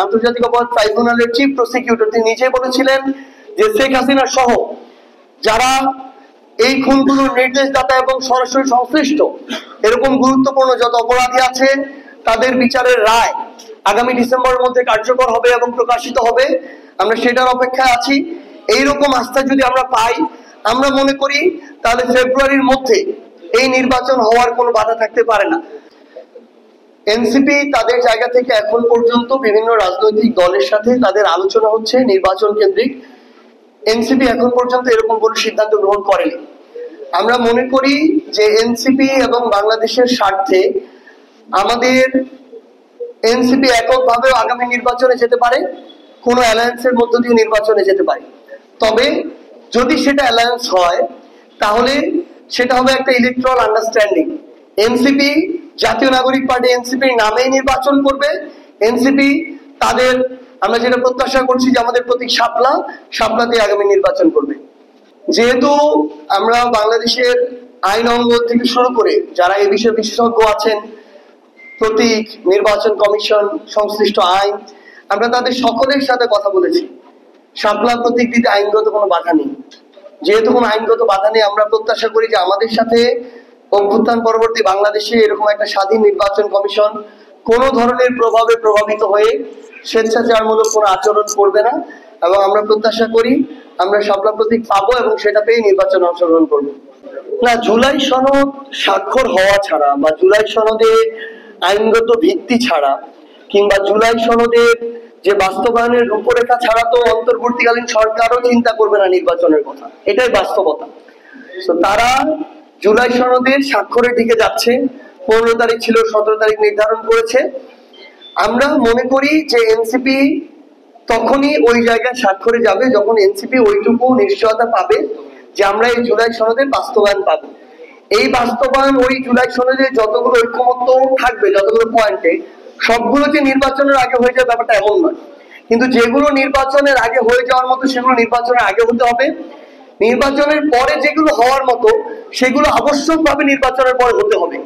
আন্তর্জাতিক অপরাধ ট্রাইব্যুনালের চিফ প্রসিকিউটর তিনি নিজে বলেছিলেন যে শেখ হাসিনা সহ যারা এই খুনগুলোর নির্দেশদাতা এবং সরাসরি সংশ্লিষ্ট এরকম গুরুত্বপূর্ণ যত অপরাধী আছে তাদের বিচারের রায় আগামী ডিসেম্বরের মধ্যে কার্যকর হবে এবং প্রকাশিত হবে। আমরা সেটার অপেক্ষায় আছি। এইরকম আস্থা যদি আমরা পাই, আমরা মনে করি তাহলে ফেব্রুয়ারির মধ্যে এই নির্বাচন হওয়ার কোনো বাধা থাকতে পারে না। এনসিপি তাদের জায়গা থেকে এখন পর্যন্ত বিভিন্ন রাজনৈতিক দলের সাথে তাদের আলোচনা হচ্ছে নির্বাচন কেন্দ্রিক। এনসিপি এখন পর্যন্ত এরকম কোনো সিদ্ধান্ত গ্রহণ করেনি। আমরা মনে করি যে এনসিপি এবং বাংলাদেশের স্বার্থে আমাদের এনসিপি এককভাবে আগামী নির্বাচনে যেতে পারে, কোনো অ্যালায়েন্সের মধ্য দিয়ে নির্বাচনে যেতে পারে। তবে যদি সেটা অ্যালায়েন্স হয় তাহলে সেটা হবে একটা ইলেকট্রাল আন্ডারস্ট্যান্ডিং। এনসিপি জাতীয় নাগরিক পার্টি এনসিপির নামেই নির্বাচন করবে। এনসিপি তাদের আমরা যেটা প্রত্যাশা করছি যে আমাদের প্রতীক শাপলাতে আগামী নির্বাচন করবে। যেহেতু আমরা বাংলাদেশের আইন অঙ্গ থেকে শুরু করে যারা এই বিষয়ে বিশেষজ্ঞ আছেন, প্রতীক, নির্বাচন কমিশন, সংশ্লিষ্ট আইন, আমরা তাদের সকলের সাথে কথা বলেছি। শাপলা প্রতীক দিতে আইনগত কোনো বাধা নেই। যেহেতু কোনো আইনগত বাধা নেই, আমরা প্রত্যাশা করি যে আমাদের সাথে অভ্যুত্থান পরবর্তী বাংলাদেশে এরকম একটা স্বাধীন নির্বাচন কমিশন কোনো ধরনের প্রভাবে প্রভাবিত হয়ে স্বেচ্ছাচারমূলক কোনো আচরণ করবে না, এবং আমরা প্রত্যাশা করি আমরা শাপলা প্রতীক পাবো এবং সেটা পেয়ে নির্বাচনে অংশগ্রহণ করবো। না, জুলাই সনদ স্বাক্ষর হওয়া ছাড়া বা জুলাই সনদে আইনগত ভিত্তি ছাড়া কিংবা জুলাই সনদের যে বাস্তবায়নের রূপরেখা ছাড়া তো অন্তর্বর্তীকালীন সরকারও চিন্তা করবে না নির্বাচনের কথা। এটাই বাস্তবতা। তো তারা জুলাই সনদের স্বাক্ষরের দিকে যাচ্ছে। 15 তারিখ ছিল, 17 তারিখ নির্ধারণ করেছে। আমরা মনে করি যে এনসিপি তখনই ওই জায়গায় স্বাক্ষরে যাবে যখন এনসিপি ওইটুকু নিশ্চয়তা পাবে যে আমরা এই জুলাই সনদের বাস্তবায়ন পাবো। এই বাস্তবায়ন ওই জুলাই সনদে যতগুলো ঐক্যমত্য থাকবে, যতগুলো পয়েন্টে, সবগুলো যে নির্বাচনের আগে হয়ে যাবে ব্যাপারটা এমন নয়। কিন্তু যেগুলো নির্বাচনের আগে হয়ে যাওয়ার মতো সেগুলো নির্বাচনের আগে হতে হবে। নির্বাচনের পরে যেগুলো হওয়ার মতো সেগুলো আবশ্যকভাবে নির্বাচনের পরে হতে হবে।